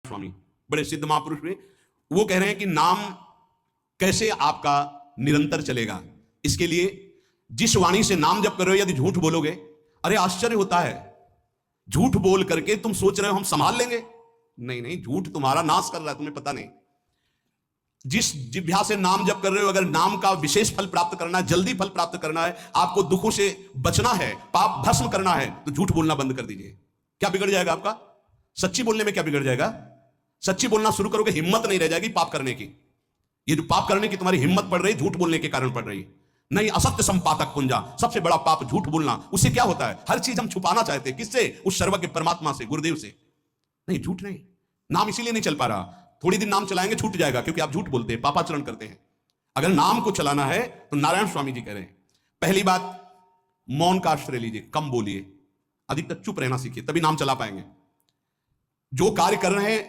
स्वामी बड़े सिद्ध महापुरुष हुए। वो कह रहे हैं कि नाम कैसे आपका निरंतर चलेगा, इसके लिए जिस वाणी से नाम जप कर रहे हो यदि झूठ बोलोगे, अरे आश्चर्य होता है, झूठ बोल करके तुम सोच रहे हो हम संभाल लेंगे। नहीं नहीं, झूठ तुम्हारा नाश कर रहा है, तुम्हें पता नहीं। जिस जिह्वा से नाम जप कर रहे हो, अगर नाम का विशेष फल प्राप्त करना है, जल्दी फल प्राप्त करना है, आपको दुखों से बचना है, पाप भस्म करना है, तो झूठ बोलना बंद कर दीजिए। क्या बिगड़ जाएगा आपका? सच्ची बोलने में क्या बिगड़ जाएगा? सच्ची बोलना शुरू करोगे, हिम्मत नहीं रह जाएगी पाप करने की। ये जो पाप करने की तुम्हारी हिम्मत पड़ रही, झूठ बोलने के कारण पड़ रही। नहीं, असत्य संपातक पुंजा, सबसे बड़ा पाप झूठ बोलना। उससे क्या होता है? हर चीज हम छुपाना चाहते हैं। किससे? उस सर्वज्ञ परमात्मा से, गुरुदेव से। नहीं, झूठ नहीं। नाम इसीलिए नहीं चल पा रहा, थोड़ी दिन नाम चलाएंगे छूट जाएगा, क्योंकि आप झूठ बोलते हैं, पापाचरण करते हैं। अगर नाम को चलाना है तो नारायण स्वामी जी कह रहे हैं, पहली बात मौन का आश्रय लीजिए, कम बोलिए, अधिकतर चुप रहना सीखिए, तभी नाम चला पाएंगे। जो कार्य कर रहे हैं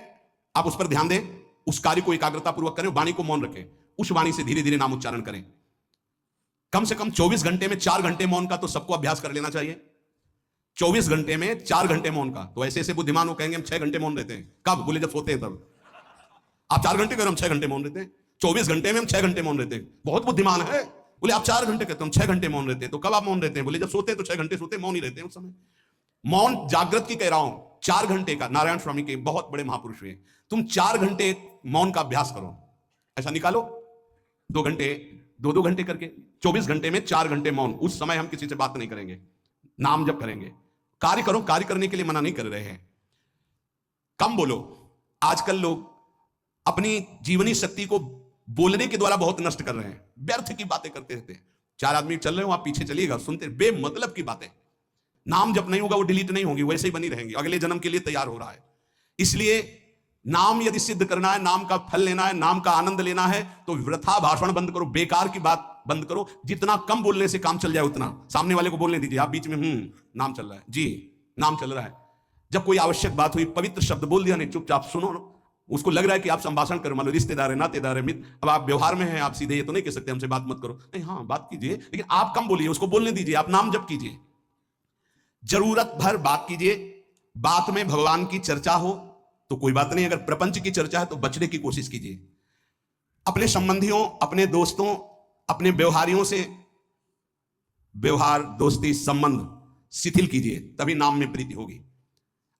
आप उस पर ध्यान दें, उस कार्य को एकाग्रता पूर्वक करें, वाणी को मौन रखें, उस वाणी से धीरे धीरे नाम उच्चारण करें। कम से कम 24 घंटे में 4 घंटे मौन का तो सबको अभ्यास कर लेना चाहिए। 24 घंटे में 4 घंटे मौन का। तो ऐसे ऐसे बुद्धिमान हो कहेंगे हम 6 घंटे मौन रहते हैं। कब? बोले जब सोते हैं तब। आप 4 घंटे करो, हम 6 घंटे मौन रहते हैं। 24 घंटे में हम 6 घंटे मौन रहते हैं। बहुत बुद्धिमान है। बोले आप 4 घंटे कहते हैं, हम 6 घंटे मौन रहते हैं। तो कब आप मौन रहते हैं? बोले जब सोते हैं तो 6 घंटे सोते, मौन ही रहते हैं उस समय। मौन जागृत की कह रहा हूं, 4 घंटे का। नारायण स्वामी के बहुत बड़े महापुरुष हुए, तुम 4 घंटे मौन का अभ्यास करो, ऐसा निकालो 2 घंटे, 2-2 घंटे करके 24 घंटे में 4 घंटे मौन। उस समय हम किसी से बात नहीं करेंगे, नाम जप करेंगे। कार्य करो, कार्य करने के लिए मना नहीं कर रहे हैं, कम बोलो। आजकल लोग अपनी जीवनी शक्ति को बोलने के द्वारा बहुत नष्ट कर रहे हैं, व्यर्थ की बातें करते रहते हैं। 4 आदमी चल रहे हो, आप पीछे चलिएगा, सुनते, बेमतलब की बातें। नाम जप नहीं होगा, वो डिलीट नहीं होंगी, वैसे ही बनी रहेंगी, अगले जन्म के लिए तैयार हो रहा है। इसलिए नाम यदि सिद्ध करना है, नाम का फल लेना है, नाम का आनंद लेना है, तो वृथा भाषण बंद करो, बेकार की बात बंद करो। जितना कम बोलने से काम चल जाए उतना। सामने वाले को बोलने दीजिए, आप बीच में नाम चल रहा है जी, नाम चल रहा है। जब कोई आवश्यक बात हुई, पवित्र शब्द बोल दिया, नहीं चुपचाप सुनो। उसको लग रहा है कि आप संभाषण करो, मान लो रिश्तेदार है, नातेदार है, मित्र, अब आप व्यवहार में हैं, आप सीधे ये तो नहीं कह सकते हमसे बात मत करो, नहीं, हाँ बात कीजिए, लेकिन आप कम बोलिए, उसको बोलने दीजिए, आप नाम जप कीजिए, जरूरत भर बात कीजिए। बात में भगवान की चर्चा हो तो कोई बात नहीं, अगर प्रपंच की चर्चा है तो बचने की कोशिश कीजिए। अपने संबंधियों, अपने दोस्तों, अपने व्यवहारियों से व्यवहार, दोस्ती, संबंध शिथिल कीजिए, तभी नाम में प्रीति होगी।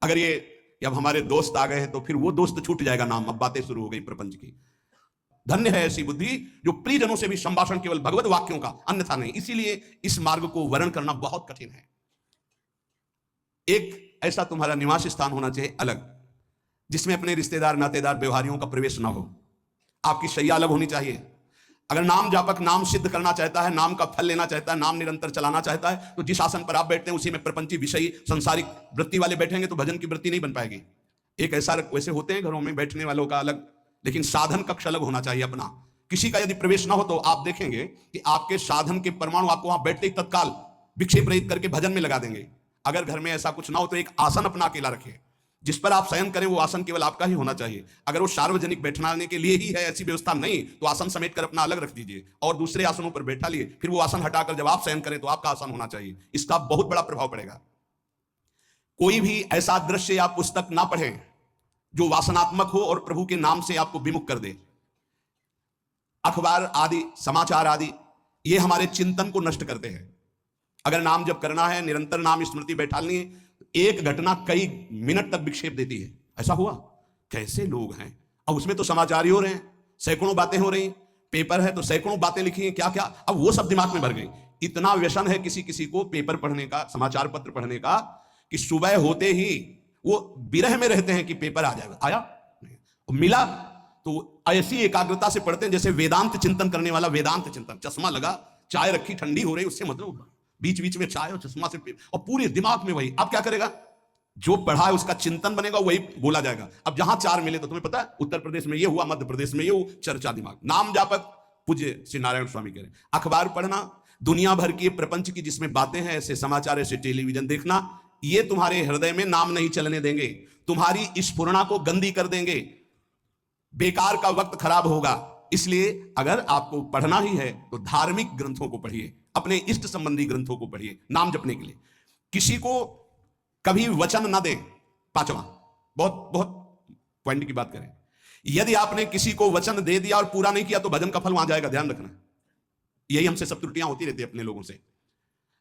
अगर ये अब हमारे दोस्त आ गए हैं तो फिर वो दोस्त छूट जाएगा नाम, अब बातें शुरू हो गई प्रपंच की। धन्य है ऐसी बुद्धि जो प्रियजनों से भी संभाषण केवल भगवत वाक्यों का, अन्यथा नहीं। इसीलिए इस मार्ग को वर्ण करना बहुत कठिन है। एक ऐसा तुम्हारा निवास स्थान होना चाहिए अलग, जिसमें अपने रिश्तेदार, नातेदार, व्यवहारियों का प्रवेश ना हो। आपकी शैया अलग होनी चाहिए। अगर नाम जापक नाम सिद्ध करना चाहता है, नाम का फल लेना चाहता है, नाम निरंतर चलाना चाहता है, तो जिस आसन पर आप बैठते हैं उसी में प्रपंची, विषयी, संसारिक वृत्ति वाले बैठेंगे तो भजन की वृत्ति नहीं बन पाएगी। एक ऐसा, वैसे होते हैं घरों में बैठने वालों का अलग, लेकिन साधन कक्ष अलग होना चाहिए अपना। किसी का यदि प्रवेश ना हो तो आप देखेंगे कि आपके साधन के परमाणु आपको वहां बैठते ही तत्काल विक्षेप रहित करके भजन में लगा देंगे। अगर घर में ऐसा कुछ ना हो तो एक आसन अपना अकेला रखिए, जिस पर आप शयन करें, वो आसन केवल आपका ही होना चाहिए। अगर वो सार्वजनिक बैठने के लिए ही है, ऐसी व्यवस्था नहीं, तो आसन समेट कर अपना अलग रख दीजिए और दूसरे आसनों पर बैठा लिए, फिर वो आसन हटाकर जब आप शयन करें तो आपका आसन होना चाहिए। इसका बहुत बड़ा प्रभाव पड़ेगा। कोई भी ऐसा दृश्य या पुस्तक ना पढ़ें जो वासनात्मक हो और प्रभु के नाम से आपको विमुख कर दे। अखबार आदि, समाचार आदि, ये हमारे चिंतन को नष्ट करते हैं। अगर नाम जब करना है, निरंतर नाम स्मृति बैठालनी है, एक घटना कई मिनट तक विक्षेप देती है। ऐसा हुआ, कैसे लोग हैं, अब उसमें तो समाचार ही हो रहे हैं, सैकड़ों बातें हो रही, पेपर है तो सैकड़ों बातें लिखी हैं, क्या क्या, अब वो सब दिमाग में भर गई। इतना व्यसन है किसी किसी को पेपर पढ़ने का, समाचार पत्र पढ़ने का, कि सुबह होते ही वो विरह में रहते हैं कि पेपर आ जाएगा, आया मिला, तो ऐसी एकाग्रता से पढ़ते हैं जैसे वेदांत चिंतन करने वाला वेदांत चिंतन। चश्मा लगा, चाय रखी ठंडी हो रही, उससे मतलब बीच बीच में चाय और चश्मा से, और पूरे दिमाग में वही। अब क्या करेगा, जो पढ़ा है उसका चिंतन बनेगा, वही बोला जाएगा। अब जहां 4 मिले तो तुम्हें पता है, उत्तर प्रदेश में ये हुआ, मध्य प्रदेश में ये हुआ, चर्चा दिमाग। नाम जापक पूज्य श्री नारायण स्वामी कह रहे हैं, अखबार पढ़ना, दुनिया भर की प्रपंच की जिसमें बातें हैं, ऐसे समाचार, ऐसे टेलीविजन देखना, ये तुम्हारे हृदय में नाम नहीं चलने देंगे, तुम्हारी स्फुरणा को गंदी कर देंगे, बेकार का वक्त खराब होगा। इसलिए अगर आपको पढ़ना ही है तो धार्मिक ग्रंथों को पढ़िए, अपने इष्ट संबंधी ग्रंथों को पढ़िए नाम जपने के लिए। किसी को कभी वचन न दें। 5वां बहुत बहुत पॉइंट की बात करें। यदि आपने किसी को वचन दे दिया और पूरा नहीं किया तो भजन का फल वहां जाएगा, ध्यान रखना। यही हमसे सब त्रुटियां होती रहती है अपने लोगों से।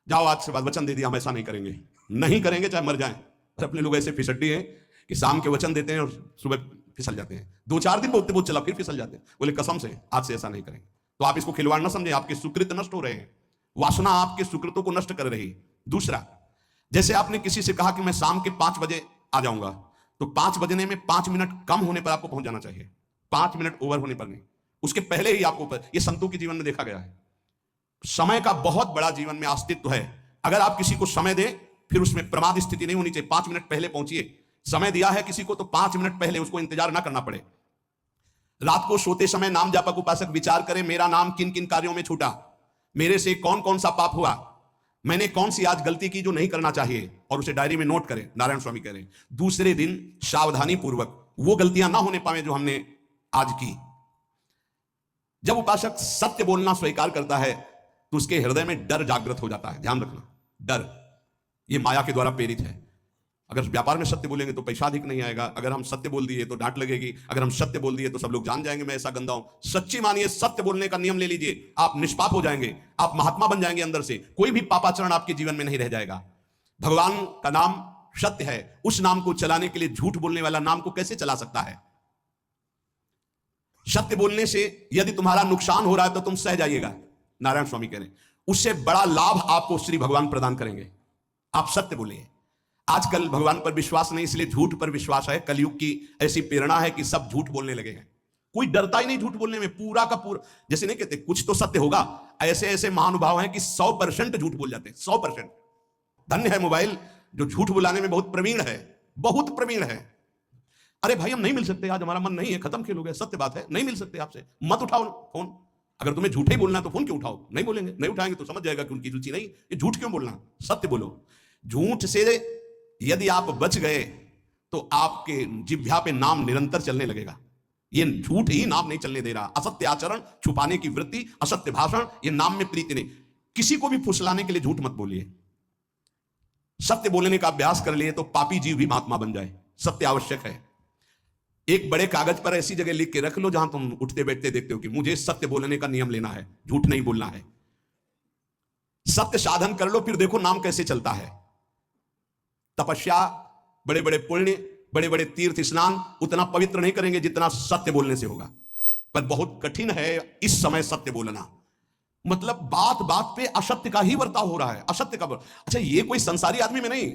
जाओ आज से बाद वचन दे दिया, हम ऐसा नहीं करेंगे, नहीं करेंगे चाहे मर जाएं। और अपने लोग ऐसे फिसड्डी हैं कि शाम के वचन देते हैं और सुबह फिसल जाते हैं, 2-4 दिन बोलते बोलते चला फिर फिसल जाते हैं। बोले कसम से आज से ऐसा नहीं करेंगे। तो आप इसको खिलवाड़ ना समझे, आपके सुकृत नष्ट हो रहे हैं, वासना आपके सुकृतों को नष्ट कर रही। दूसरा, जैसे आपने किसी से कहा कि मैं शाम के 5 बजे आ जाऊंगा, तो 5 बजने में 5 मिनट कम होने पर आपको पहुंच जाना चाहिए, 5 मिनट ओवर होने पर नहीं, उसके पहले ही आपको। ये संतों के जीवन में देखा गया है। समय का बहुत बड़ा जीवन में अस्तित्व है। अगर आप किसी को समय दें फिर उसमें प्रमाद स्थिति नहीं होनी चाहिए। 5 मिनट पहले पहुंचिए। समय दिया है किसी को तो 5 मिनट पहले, उसको इंतजार ना करना पड़े। रात को सोते समय नाम जापक उपासक विचार करें, मेरा नाम किन किन कार्यों में छूटा, मेरे से कौन कौन सा पाप हुआ, मैंने कौन सी आज गलती की जो नहीं करना चाहिए, और उसे डायरी में नोट करें। नारायण स्वामी कह रहे हैं दूसरे दिन सावधानी पूर्वक वो गलतियां ना होने पाए जो हमने आज की। जब उपासक सत्य बोलना स्वीकार करता है तो उसके हृदय में डर जागृत हो जाता है। ध्यान रखना, डर ये माया के द्वारा प्रेरित है। अगर व्यापार में सत्य बोलेंगे तो पैसा अधिक नहीं आएगा, अगर हम सत्य बोल दिए तो डांट लगेगी, अगर हम सत्य बोल दिए तो सब लोग जान जाएंगे मैं ऐसा गंदा हूं। सच्ची मानिए, सत्य बोलने का नियम ले लीजिए, आप निष्पाप हो जाएंगे, आप महात्मा बन जाएंगे अंदर से, कोई भी पापाचरण आपके जीवन में नहीं रह जाएगा। भगवान का नाम सत्य है, उस नाम को चलाने के लिए झूठ बोलने वाला नाम को कैसे चला सकता है? सत्य बोलने से यदि तुम्हारा नुकसान हो रहा है तो तुम सह जाइएगा। नारायण स्वामी कह रहे हैं उससे बड़ा लाभ आपको श्री भगवान प्रदान करेंगे। आप सत्य बोलिए। आजकल भगवान पर विश्वास नहीं, इसलिए झूठ पर विश्वास है। कलयुग की ऐसी प्रेरणा है कि सब झूठ बोलने लगे हैं, कोई डरता ही नहीं झूठ बोलने में। पूरा का पूरा, जैसे नहीं कहते कुछ तो सत्य होगा, ऐसे ऐसे महानुभाव हैं कि 100% झूठ बोल जाते हैं, 100%। धन्य है मोबाइल जो झूठ बुलाने में बहुत प्रवीण है, बहुत प्रवीण है। अरे भाई हम नहीं मिल सकते, आज हमारा मन नहीं है, खत्म खेल हो गया, सत्य बात है, नहीं मिल सकते आपसे, मत उठाओ फोन। अगर तुम्हें झूठ ही बोलना है तो फोन क्यों उठाओ? नहीं बोलेंगे, नहीं उठाएंगे तो समझ जाएगा कि उनकी रुचि नहीं। ये झूठ क्यों बोलना, सत्य बोलो। झूठ से यदि आप बच गए तो आपके जिह्वा पे नाम निरंतर चलने लगेगा। ये झूठ ही नाम नहीं चलने दे रहा। असत्य आचरण, छुपाने की वृत्ति, असत्य भाषण, ये नाम में प्रीति नहीं। किसी को भी फुसलाने के लिए झूठ मत बोलिए। सत्य बोलने का अभ्यास कर लिए तो पापी जीव भी महात्मा बन जाए। सत्य आवश्यक है। एक बड़े कागज पर ऐसी जगह लिख के रख लो जहां तुम उठते बैठते देखते हो कि मुझे सत्य बोलने का नियम लेना है, झूठ नहीं बोलना है। सत्य साधन कर लो, फिर देखो नाम कैसे चलता है। तपस्या, बड़े बड़े पुण्य, बड़े बड़े तीर्थ स्नान उतना पवित्र नहीं करेंगे जितना सत्य बोलने से होगा। पर बहुत कठिन है इस समय सत्य बोलना। मतलब बात बात पे असत्य का ही बर्ताव हो रहा है, असत्य का अच्छा, ये कोई संसारी आदमी में नहीं,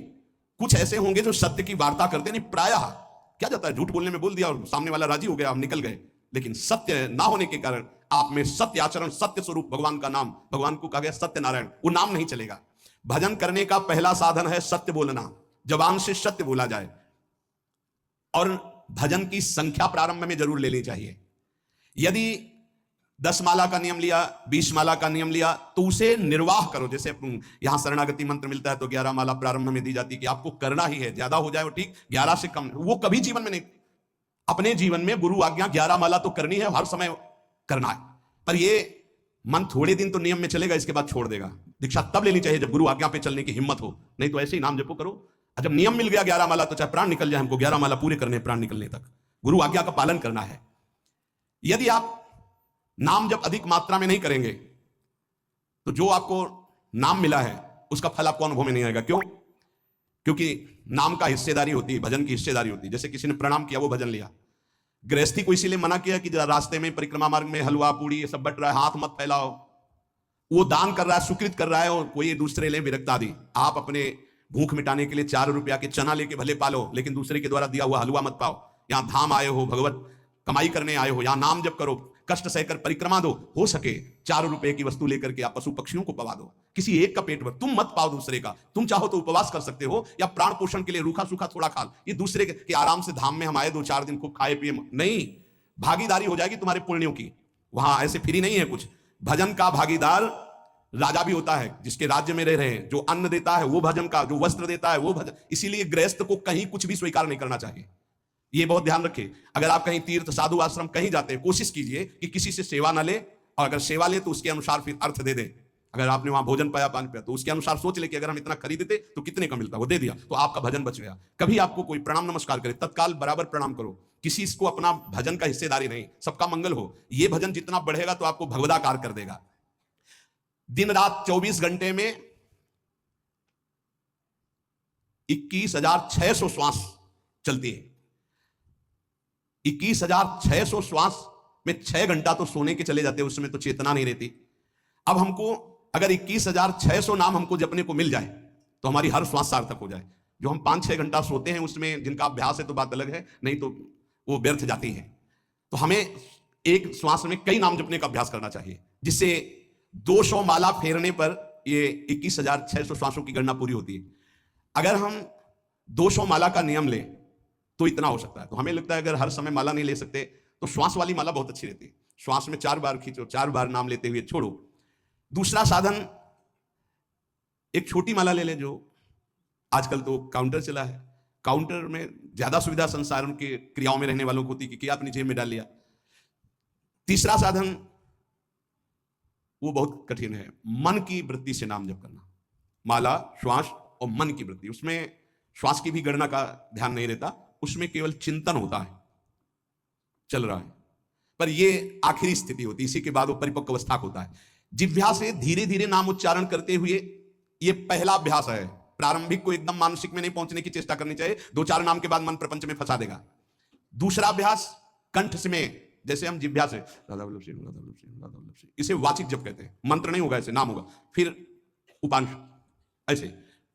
कुछ ऐसे होंगे जो सत्य की वार्ता करते नहीं। प्रायः क्या जाता है, झूठ बोलने में बोल दिया और सामने वाला राजी हो गया, हम निकल गए। लेकिन सत्य ना होने के कारण आप में सत्य आचरण, सत्य स्वरूप भगवान का नाम, भगवान को कहा गया सत्यनारायण, वो नाम नहीं चलेगा। भजन करने का पहला साधन है सत्य बोलना, जबान से सत्य बोला जाए। और भजन की संख्या प्रारंभ में जरूर लेनी चाहिए। यदि 10 माला का नियम लिया, 20 माला का नियम लिया तो उसे निर्वाह करो। जैसे यहां शरणागति मंत्र मिलता है तो 11 माला प्रारंभ में दी जाती है कि आपको करना ही है, ज्यादा हो जाए वो ठीक, 11 से कम वो कभी जीवन में नहीं। अपने जीवन में गुरु आज्ञा 11 माला तो करनी है, हर समय करना है। पर ये मन थोड़े दिन तो नियम में चलेगा, इसके बाद छोड़ देगा। दीक्षा तब लेनी चाहिए जब गुरु आज्ञा पे चलने की हिम्मत हो, नहीं तो ऐसे ही नाम जपो करो। जब नियम मिल गया 11 माला तो चाहे प्राण निकल जाए, हमको 11 माला पूरे करने, प्राण निकलने तक गुरु आज्ञा का पालन करना है। यदि आप नाम जब अधिक मात्रा में नहीं करेंगे तो जो आपको नाम मिला है उसका फल आपको अनुभव में नहीं आएगा। क्यों? क्योंकि नाम का हिस्सेदारी होती है, भजन की हिस्सेदारी होती है। जैसे किसी ने प्रणाम किया, वो भजन लिया। गृहस्थी को इसीलिए मना किया कि रास्ते में परिक्रमा मार्ग में हलवा पूड़ी ये सब बट रहा है, हाथ मत फैलाओ। वो दान कर रहा है, सुकृत कर रहा है, और कोई दूसरे ले विरक्त आदि। आप अपने भूख मिटाने के लिए 4 रुपया के चना लेके भले पालो, लेकिन दूसरे के द्वारा दिया हुआ हलवा मत पाओ। यहां धाम आए हो, भगवत कमाई करने आए हो, यहां नाम जप करो, कष्ट सहकर परिक्रमा दो। हो सके 4 रुपए की वस्तु लेकर के आप पशु पक्षियों को पवा दो, किसी एक का पेट भर, तुम मत पाओ दूसरे का। तुम चाहो तो उपवास कर सकते हो या प्राण पोषण के लिए रूखा सूखा थोड़ा खा। ये दूसरे के आराम से धाम में हम आए 2-4 दिन खूब खाए पिए नहीं, भागीदारी हो जाएगी तुम्हारे पुण्यों की। वहां ऐसे फ्री नहीं है कुछ। भजन का भागीदार राजा भी होता है, जिसके राज्य में रह रहे हैं। जो अन्न देता है वो भजन का, जो वस्त्र देता है वो भजन। इसीलिए गृहस्थ को कहीं कुछ भी स्वीकार नहीं करना चाहिए, ये बहुत ध्यान रखें। अगर आप कहीं तीर्थ साधु आश्रम कहीं जाते हैं, कोशिश कीजिए कि किसी से सेवा ना ले, और अगर सेवा ले तो उसके अनुसार फिर अर्थ दे दे। अगर आपने वहां भोजन पाया, पान पाया, तो उसके अनुसार सोच ले कि अगर हम इतना खरीदते तो कितने का मिलता, वो दे दिया तो आपका भजन बच गया। कभी आपको कोई प्रणाम नमस्कार करे, तत्काल बराबर प्रणाम करो। किसी को अपना भजन का हिस्सेदारी नहीं, सबका मंगल हो। ये भजन जितना बढ़ेगा तो आपको भगवदाकार कर देगा। दिन रात 24 घंटे में 21,600 श्वास चलती है। 21,600 श्वास में 6 घंटा तो सोने के चले जाते हैं, उसमें तो चेतना नहीं रहती। अब हमको अगर 21,600 नाम हमको जपने को मिल जाए तो हमारी हर श्वास सार्थक हो जाए। जो हम 5-6 घंटा सोते हैं उसमें जिनका अभ्यास है तो बात अलग है, नहीं तो वो व्यर्थ जाती है। तो हमें एक श्वास में कई नाम जपने का अभ्यास करना चाहिए, जिससे 200 माला फेरने पर ये 21,600 श्वासों की गणना पूरी होती है। अगर हम 200 माला का नियम लें तो इतना हो सकता है। तो हमें लगता है अगर हर समय माला नहीं ले सकते तो श्वास वाली माला बहुत अच्छी रहती है। श्वास में 4 बार खींचो, 4 बार नाम लेते हुए छोड़ो। दूसरा साधन, एक छोटी माला ले लें, जो आजकल तो काउंटर चला है। काउंटर में ज्यादा सुविधा संसार के क्रियाओं में रहने वालों को होती कि अपनी जेब में डाल लिया। तीसरा साधन वो बहुत कठिन है, मन की वृत्ति से नाम जप करना। माला, श्वास और मन की वृत्ति, उसमें श्वास की भी गणना का ध्यान नहीं रहता, उसमें केवल चिंतन होता है, चल रहा है। पर ये आखिरी स्थिति होती है, इसी के बाद वो परिपक्व अवस्था होता है। जिह्वा से धीरे धीरे नाम उच्चारण करते हुए, ये पहला अभ्यास है। प्रारंभिक को एकदम मानसिक में नहीं पहुंचने की चेष्टा करनी चाहिए, 2-4 नाम के बाद मन प्रपंच में फंसा देगा। दूसरा अभ्यास कंठ से में, जैसे हम जिह्वा से राधा वल्लभ सिंह, राधा वल्लभ सिंह, राधा वल्लभ सिंह, इसे वाचिक जप कहते हैं। मंत्र नहीं होगा, ऐसे नाम होगा, फिर उपांश ऐसे,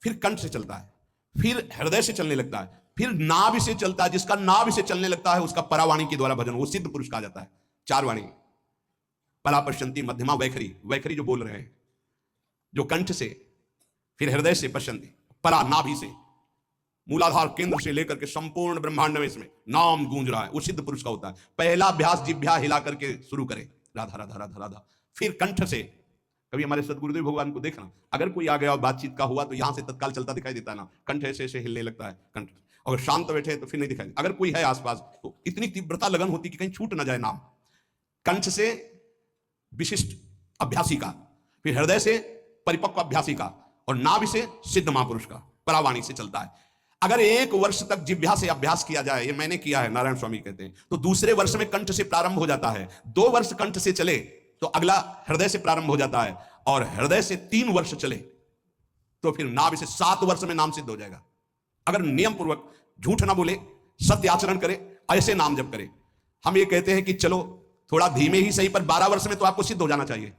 फिर कंठ से चलता है, फिर हृदय से चलने लगता है, फिर नाभि से चलता है। जिसका नाभि से चलने लगता है उसका परावाणी के द्वारा भजन, वो सिद्ध पुरुष कहा जाता है। 4 वाणी, परा, पश्यंती, मध्यमा, वैखरी। वैखरी जो बोल रहे हैं, जो कंठ से, फिर हृदय से पश्यंती, परा नाभि से, मूलाधार केंद्र से लेकर के संपूर्ण ब्रह्मांड में इसमें नाम गूंज रहा है, वो सिद्ध पुरुष का होता है। पहला अभ्यास जिह्वा हिला करके शुरू करे, राधा राधा राधा राधा। फिर कंठ से, कभी हमारे सदगुरुदेव भगवान को देखना, अगर कोई आ गया और बातचीत का हुआ तो यहां से तत्काल चलता दिखाई देता है ना, कंठ ऐसे ऐसे हिलने लगता है कंठ। अगर शांत बैठे तो फिर नहीं दिखाई, अगर कोई है आसपास तो इतनी तीव्रता लगन होती कि कहीं छूट ना जाए नाम। कंठ से विशिष्ट अभ्यासी का, फिर हृदय से परिपक्व अभ्यासी का, और नाभि से सिद्ध महापुरुष का, परावाणी से चलता है। अगर 1 वर्ष तक जिह्वा से अभ्यास किया जाए, ये मैंने किया है, नारायण स्वामी कहते हैं, तो दूसरे वर्ष में कंठ से प्रारंभ हो जाता है। 2 वर्ष कंठ से चले तो अगला हृदय से प्रारंभ हो जाता है, और हृदय से 3 वर्ष चले तो फिर नाभि से 7 वर्ष में नाम सिद्ध हो जाएगा। अगर नियम पूर्वक झूठ ना बोले, सत्य आचरण करे, ऐसे नाम जप करे। हम ये कहते हैं कि चलो थोड़ा धीमे ही सही, पर 12 वर्ष में तो आपको सिद्ध हो जाना चाहिए।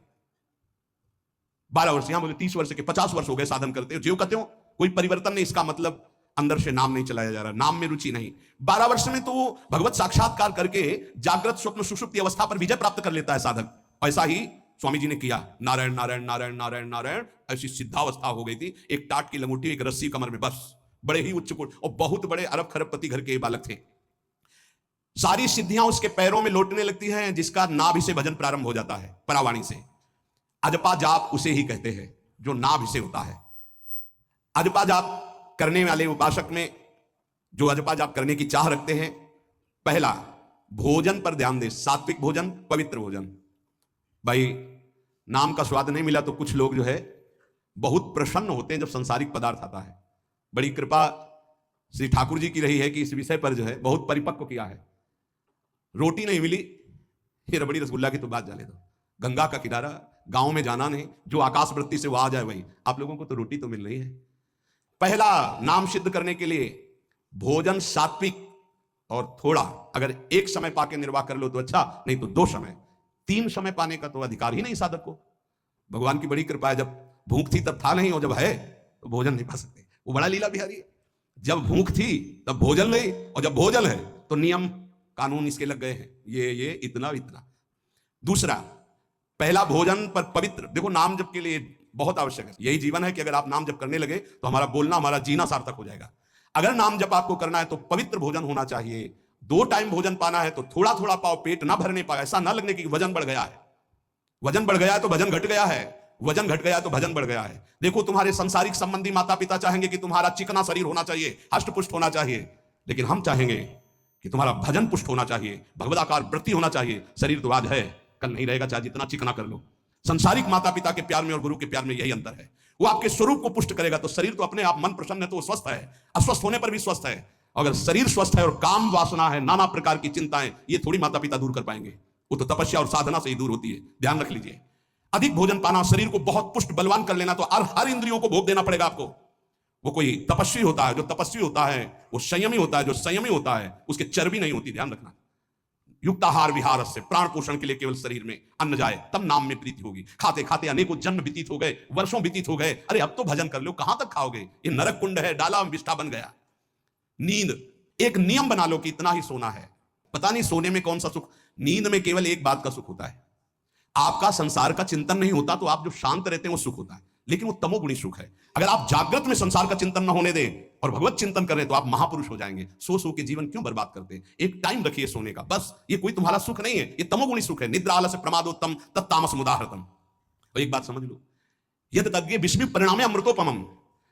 12 वर्ष, यहां बोले 30 वर्ष के 50 वर्ष हो गए साधन करते हो, ज्यों कहते हो कोई परिवर्तन नहीं। इसका मतलब अंदर से नाम नहीं चलाया जा रहा, नाम में रुचि नहीं। 12 वर्ष में तो भगवत साक्षात्कार करके जागृत स्वप्न सुषुप्ति अवस्था पर विजय प्राप्त कर लेता है साधक। ऐसा ही स्वामी जी ने किया, नारायण नारायण नारायण नारायण नारायण, ऐसी सिद्धावस्था हो गई थी। एक टाट की लंगोटी, एक रस्सी कमर में, बस। बड़े ही उच्च कोट, और बहुत बड़े अरब खरबपति घर के बालक थे। सारी सिद्धियां उसके पैरों में लौटने लगती हैं, जिसका नाभि से भजन प्रारंभ हो जाता है, परावाणी से। अजपा जाप उसे ही कहते हैं जो नाभि से होता है। अजपा जाप करने वाले उपासक में जो अजपा जाप करने की चाह रखते हैं, पहला भोजन पर ध्यान दे, सात्विक भोजन, पवित्र भोजन। भाई नाम का स्वाद नहीं मिला तो कुछ लोग जो है बहुत प्रसन्न होते हैं जब सांसारिक पदार्थ आता है। बड़ी कृपा श्री ठाकुर जी की रही है कि इस विषय पर जो है बहुत परिपक्व किया है। रोटी नहीं मिली, ये रबड़ी रसगुल्ला की तो बात जाने दो। गंगा का किनारा, गांव में जाना नहीं, जो आकाश वृत्ति से वो आ जाए वही। आप लोगों को तो रोटी तो मिल रही है। पहला नाम सिद्ध करने के लिए भोजन सात्विक और थोड़ा, अगर एक समय पाके निर्वाह कर लो तो अच्छा, नहीं तो 2 समय। 3 समय पाने का तो अधिकार ही नहीं साधक को। भगवान की बड़ी कृपा है, जब भूख थी तब था नहीं, और जब है तो भोजन नहीं पा सकते। वो बड़ा लीला बिहारी है। जब भूख थी तब भोजन नहीं, और जब भोजन है तो नियम कानून इसके लग गए हैं, ये इतना इतना। दूसरा, पहला भोजन पर पवित्र। देखो नाम जप के लिए बहुत आवश्यक है, यही जीवन है कि अगर आप नाम जप करने लगे तो हमारा बोलना, हमारा जीना सार्थक हो जाएगा। अगर नाम जप आपको करना है तो पवित्र भोजन होना चाहिए। 2 टाइम भोजन पाना है तो थोड़ा थोड़ा पाओ, पेट ना भरने पाए, ऐसा ना लगने की वजन बढ़ गया है। वजन बढ़ गया है तो भजन घट गया है, वजन घट गया तो भजन बढ़ गया है। देखो तुम्हारे संसारिक संबंधी माता पिता चाहेंगे कि तुम्हारा चिकना शरीर होना चाहिए, हष्ट पुष्ट होना चाहिए, लेकिन हम चाहेंगे कि तुम्हारा भजन पुष्ट होना चाहिए, भगवदाकार वृत्ति होना चाहिए। शरीर तो आज है, कल नहीं रहेगा, चाहे जितना चिकना कर लो। संसारिक माता पिता के प्यार में और गुरु के प्यार में यही अंतर है। वो आपके स्वरूप को पुष्ट करेगा तो शरीर तो अपने आप, मन प्रसन्न है तो वो स्वस्थ है, अस्वस्थ होने पर भी स्वस्थ है। अगर शरीर स्वस्थ है और काम वासना है, नाना प्रकार की चिंताएं, ये थोड़ी माता पिता दूर कर पाएंगे। वो तो तपस्या और साधना से ही दूर होती है, ध्यान रख लीजिए। अधिक भोजन पाना, शरीर को बहुत पुष्ट बलवान कर लेना, तो हर इंद्रियों को भोग देना पड़ेगा आपको। वो कोई तपस्वी होता है, जो तपस्वी होता है वो संयमी होता है, जो संयमी होता है उसके चर्बी नहीं होती, ध्यान रखना। युक्ताहार विहार से प्राण पोषण के लिए केवल शरीर में अन्न जाए तब नाम में प्रीति होगी। खाते खाते अनेकों जन्म व्यतीत हो गए, वर्षों व्यतीत हो गए, अरे अब तो भजन कर लो, कहां तक खाओगे, ये नरक कुंड है, डाला विष्ठा बन गया। नींद, एक नियम बना लो कि इतना ही सोना है। पता नहीं सोने में कौन सा सुख, नींद में केवल एक बात का सुख होता है, आपका संसार का चिंतन नहीं होता, तो आप जो शांत रहते हैं वो सुख होता है, लेकिन वो तमोगुणी सुख है। अगर आप जागृत में संसार का चिंतन न होने दें और भगवत चिंतन करें तो आप महापुरुष हो जाएंगे। सो सो के जीवन क्यों बर्बाद करते हैं? एक टाइम रखिए सोने का, बस। ये कोई तुम्हारा सुख नहीं है, ये तमोगुणी सुख है। निद्रा आलस्य प्रमादोत्तम तत्तामस मुदाहृतम। और एक बात समझ लो, यद तज्ञ विस्मि परिणामे अमृतोपमम,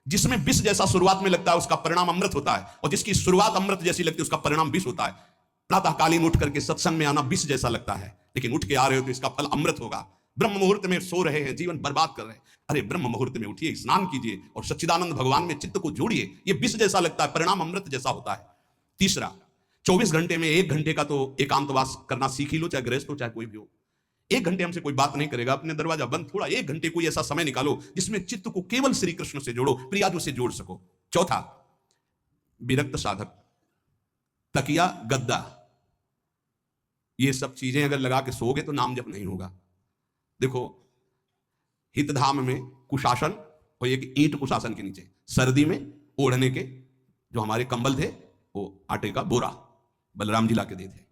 जिसमें विष जैसा शुरुआत में लगता है उसका परिणाम अमृत होता है, और जिसकी शुरुआत अमृत जैसी लगती है उसका परिणाम विष होता है। प्रातःकालीन उठ करके सत्संग में आना विष जैसा लगता है, लेकिन उठ के आ रहे हो तो इसका फल अमृत होगा। ब्रह्म मुहूर्त में सो रहे हैं, जीवन बर्बाद कर रहे हैं, अरे ब्रह्म मुहूर्त में उठिए, स्नान कीजिए और सच्चिदानंद भगवान में चित्त को जोड़िए। ये विष जैसा लगता है, परिणाम अमृत जैसा होता है। तीसरा, 24 घंटे में 1 घंटे का तो एकांतवास करना सीख ही लो, चाहे गृहस्थ हो चाहे कोई भी हो। 1 घंटे हमसे कोई बात नहीं करेगा, अपने दरवाजा बंद, थोड़ा 1 घंटे कोई ऐसा समय निकालो जिसमें चित्त को केवल श्री कृष्ण से जोड़ो, प्रियाजू से जोड़ सको। चौथा, विरक्त साधक, तकिया गद्दा, ये सब चीजें अगर लगा के सोओगे तो नाम जप नहीं होगा। देखो, हितधाम में कुशासन और एक ईंट कुशासन के नीचे, सर्दी में ओढ़ने के जो हमारे कंबल थे वो आटे का बोरा बलराम जी ला के दे थे।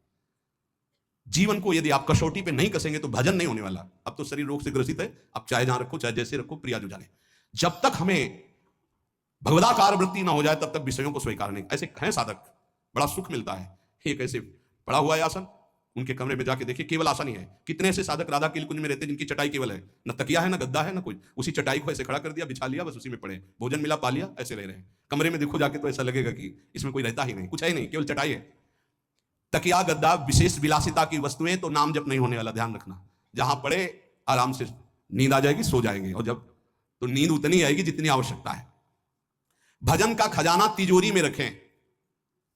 जीवन को यदि आप कसौटी पे नहीं कसेंगे तो भजन नहीं होने वाला। अब तो शरीर रोग से ग्रसित है, अब चाहे जहां रखो चाहे जैसे रखो, प्रिया जो जाने। जब तक हमें भगवदाकार वृत्ति ना हो जाए तब तक विषयों को स्वीकार नहीं। ऐसे हैं साधक, बड़ा सुख मिलता है। एक ऐसे पड़ा हुआ है आसन, उनके कमरे में जाके देखिए, केवल आसन ही है। कितने ऐसे साधक राधा के कुंज में रहते हैं जिनकी चटाई केवल है, न तकिया है, न गद्दा है, न कुछ। उसी चटाई को ऐसे खड़ा कर दिया, बिछा लिया, बस उसी में पड़े, भोजन मिला पा लिया, ऐसे रह रहे हैं। कमरे में देखो जाके तो ऐसा लगेगा कि इसमें कोई रहता ही नहीं, कुछ है ही नहीं, केवल चटाई है। तकिया गद्दा विशेष विलासिता की वस्तुएं, तो नाम जप नहीं होने वाला, ध्यान रखना। जहां पड़े आराम से नींद आ जाएगी, सो जाएंगे, और जब तो नींद उतनी आएगी जितनी आवश्यकता है। भजन का खजाना तिजोरी में रखें,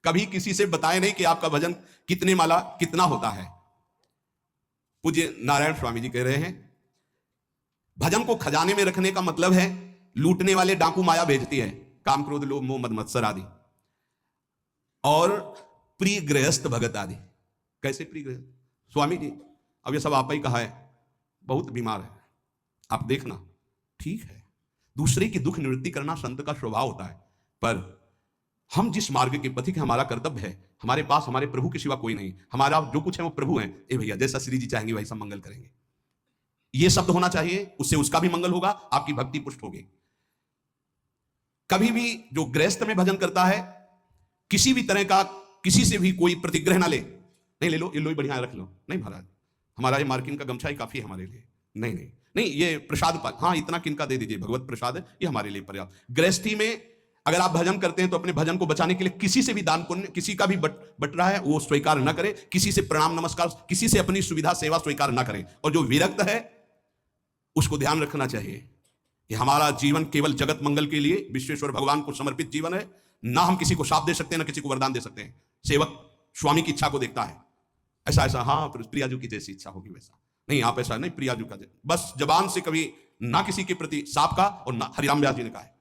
कभी किसी से बताएं नहीं कि आपका भजन कितने माला कितना होता है। पूज्य नारायण स्वामी जी कह रहे हैं, भजन को खजाने में रखने का मतलब है लूटने वाले डाकू माया भेजती है, काम क्रोध लोभ मोह मद मत्सर आदि, और प्रिय गृहस्थ भगत आदि। कैसे प्रिय गृहस्थ? स्वामी जी अब ये सब आप ही कहा है, बहुत बीमार है, आप देखना, ठीक है, दूसरे की दुख निवृत्ति करना संत का स्वभाव होता है, पर हम जिस मार्ग के पथिक है, हमारा कर्तव्य है, हमारे पास हमारे प्रभु के सिवा कोई नहीं, हमारा जो कुछ है वो प्रभु है। ए भैया, जैसा श्री जी चाहेंगे वैसा मंगल करेंगे, ये शब्द होना चाहिए, उससे उसका भी मंगल होगा, आपकी भक्ति पुष्ट होगी। कभी भी जो गृहस्थ में भजन करता है, किसी भी तरह का किसी से भी कोई प्रतिग्रह ना ले, नहीं ले लो, ये लो ही बढ़िया रख लो, नहीं महाराज हमारा ये मार्किन का गमछा ही काफी है हमारे लिए, नहीं नहीं नहीं, ये प्रसाद हाँ इतना किनका दे दीजिए, भगवत प्रसाद है, ये हमारे लिए पर्याप्त। गृहस्थी में अगर आप भजन करते हैं तो अपने भजन को बचाने के लिए किसी से भी दान पुण्य, किसी का भी बट रहा है वो स्वीकार न करें, किसी से प्रणाम नमस्कार, किसी से अपनी सुविधा सेवा स्वीकार न करें। और जो विरक्त है उसको ध्यान रखना चाहिए कि हमारा जीवन केवल जगत मंगल के लिए विश्वेश्वर भगवान को समर्पित जीवन है। ना हम किसी को शाप दे सकते हैं, ना किसी को वरदान दे सकते हैं। सेवक स्वामी की इच्छा को देखता है, ऐसा ऐसा, हाँ प्रियाजू की जैसी इच्छा होगी वैसा नहीं, आप ऐसा नहीं, प्रियाजू का बस। जबान से कभी ना किसी के प्रति शाप का, और ना हरिराम व्यास जी ने कहा है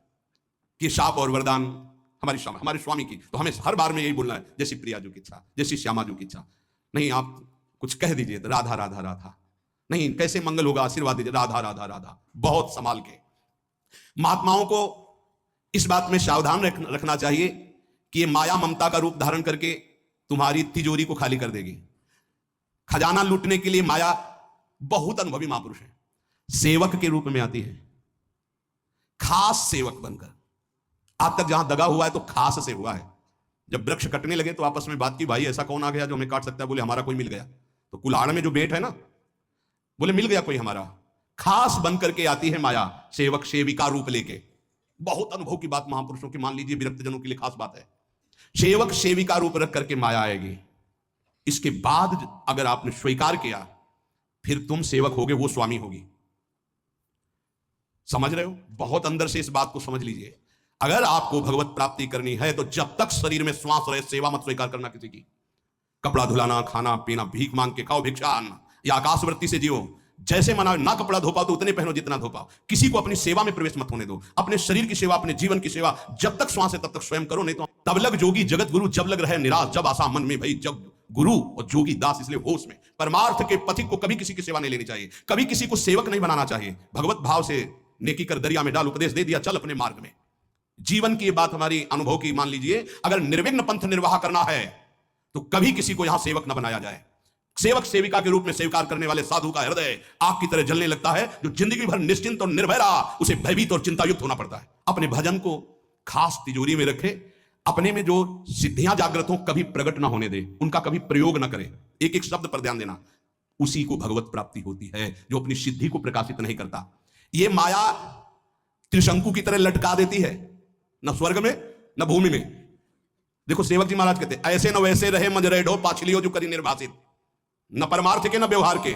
कि शाप और वरदान हमारे स्वामी की, तो हमें हर बार में यही बोलना है, जैसी प्रियाजू की इच्छा, जैसी श्यामाजू की इच्छा। नहीं आप कुछ कह दीजिए तो राधा राधा राधा, नहीं कैसे मंगल होगा, आशीर्वाद दीजिए राधा राधा राधा, बहुत संभाल के। महात्माओं को इस बात में सावधान रखना चाहिए कि ये माया ममता का रूप धारण करके तुम्हारी तिजोरी को खाली कर देगी। खजाना लूटने के लिए माया बहुत अनुभवी महापुरुष है, सेवक के रूप में आती है, खास सेवक बनकर। आज तक जहां दगा हुआ है तो खास से हुआ है। जब वृक्ष कटने लगे तो आपस में बात की, भाई ऐसा कौन आ गया जो हमें काट सकता है? बोले हमारा कोई मिल गया। तो कुल्हाड़ में जो बेट है ना, बोले मिल गया कोई हमारा। खास बन करके आती है माया, सेवक सेविका रूप लेके। बहुत अनुभव की बात महापुरुषों की, मान लीजिए विरक्त जनों के लिए खास बात है। सेवक सेविका रूप रख करके माया आएगी। इसके बाद अगर आपने स्वीकार किया, फिर तुम सेवक होगे, वो स्वामी होगी। समझ रहे हो? बहुत अंदर से इस बात को समझ लीजिए। अगर आपको भगवत प्राप्ति करनी है तो जब तक शरीर में श्वास रहे सेवा मत स्वीकार करना किसी की। कपड़ा धुलाना, खाना पीना, भीख मांग के खाओ, भिक्षा आना, या आकाशवृत्ति से जियो। जैसे मना ना कपड़ा धो पाओ तो उतने पहनो जितना धो पाओ। किसी को अपनी सेवा में प्रवेश मत होने दो। अपने शरीर की सेवा, अपने जीवन की सेवा जब तक श्वास है तब तक स्वयं करो, नहीं तो तब लग जोगी जगत गुरु, जब लग रहे निराश, जब आशा मन में भई, जब गुरु और जोगी दास। इसलिए होश में परमार्थ के पथिक को कभी किसी की सेवा नहीं लेनी चाहिए, कभी किसी को सेवक नहीं बनाना चाहिए। भगवत भाव से नेकी कर दरिया में डाल, उपदेश दे दिया, चल अपने मार्ग में। जीवन की ये बात हमारी अनुभव की मान लीजिए। अगर निर्विघ्न पंथ निर्वाह करना है तो कभी किसी को यहां सेवक न बनाया जाए। सेवक सेविका के रूप में स्वीकार करने वाले साधु का हृदय आग की तरह जलने लगता है। जो जिंदगी भर निश्चिंत और निर्भय रहा उसे भयभीत और चिंतायुक्त होना पड़ता है। अपने भजन को खास तिजोरी में रखे, अपने में जो सिद्धियां जागृत हो कभी प्रकट ना होने दे, उनका कभी प्रयोग ना करे। एक एक शब्द पर ध्यान देना। उसी को भगवत प्राप्ति होती है जो अपनी सिद्धि को प्रकाशित नहीं करता। ये माया त्रिशंकु की तरह लटका देती है, न स्वर्ग में न भूमि में। देखो सेवक जी महाराज कहते ऐसे न वैसे रहे मजरे ढो, पाछलियो जो करी निर्वासित, न परमार्थ के न व्यवहार के।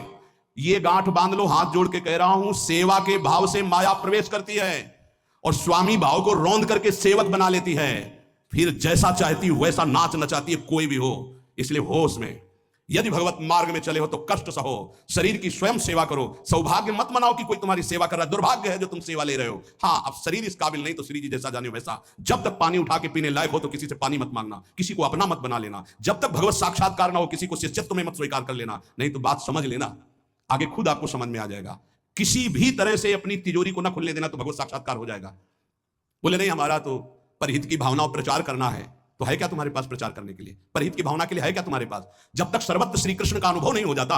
ये गांठ बांध लो, हाथ जोड़ के कह रहा हूं। सेवा के भाव से माया प्रवेश करती है और स्वामी भाव को रौंद करके सेवक बना लेती है। फिर जैसा चाहती वैसा नाच नचाती है, कोई भी हो। इसलिए होश में, यदि भगवत मार्ग में चले हो तो कष्ट सहो, शरीर की स्वयं सेवा करो। सौभाग्य मत मनाओ कि कोई तुम्हारी सेवा कर रहा है, दुर्भाग्य है जो तुम सेवा ले रहे हो। हाँ, अब शरीर इस काबिल नहीं तो श्री जी जैसा जाने वैसा। जब तक पानी उठा के पीने लायक हो तो किसी से पानी मत मांगना, किसी को अपना मत बना लेना। जब तक भगवत साक्षात्कार ना हो किसी को शिष्यत्व में मत स्वीकार कर लेना, नहीं तो बात समझ लेना, आगे खुद आपको समझ में आ जाएगा। किसी भी तरह से अपनी तिजोरी को ना खुलने देना तो भगवत साक्षात्कार हो जाएगा। बोले नहीं हमारा तो परहित की भावना और प्रचार करना है, तो है क्या तुम्हारे पास प्रचार करने के लिए? परहित की भावना के लिए है क्या तुम्हारे पास? जब तक सर्वत्र श्री कृष्ण का अनुभव नहीं हो जाता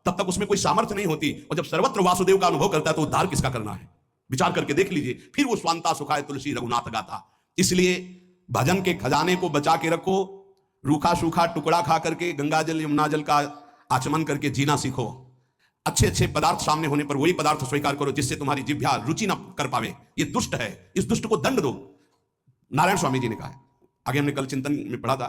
तब तक उसमें कोई सामर्थ्य नहीं होती। और जब सर्वत्र वासुदेव का अनुभव करता है तो उद्धार किसका करना है? विचार करके देख लीजिए। फिर वो स्वांता सुखाए तुलसी रघुनाथ गाथा। इसलिए भजन के खजाने को बचा के रखो। रूखा सूखा टुकड़ा खा करके गंगा जल यमुना जल का आचमन करके जीना सीखो। अच्छे अच्छे पदार्थ सामने होने पर वही पदार्थ स्वीकार करो जिससे तुम्हारी जिह्वा रुचि ना कर पावे। ये दुष्ट है, इस दुष्ट को दंड दो। नारायण स्वामी जी ने कहा है, आगे हमने कल चिंतन में पढ़ा था।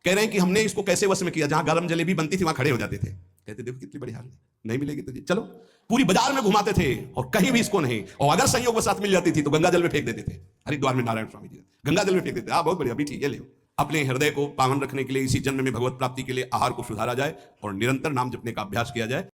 कह रहे हैं कि हमने इसको कैसे वश में किया, जहां गरम जलेबी बनती थी वहां खड़े हो जाते थे, कहते देखो कितनी बड़ी हाल है, नहीं मिलेगी तो चलो। पूरी बाजार में घुमाते थे और कहीं भी इसको नहीं। और अगर संयोग के साथ मिल जाती थी तो गंगा जल में फेंक देते थे। हरिद्वार में नारायण स्वामी जी गंगा जल में फेंक देते। बहुत बढ़िया, अभी ठीक है, ले अपने हृदय को पावन रखने के लिए इसी जन्म में भगवत प्राप्ति के लिए आहार को सुधारा जाए और निरंतर नाम जपने का अभ्यास किया जाए।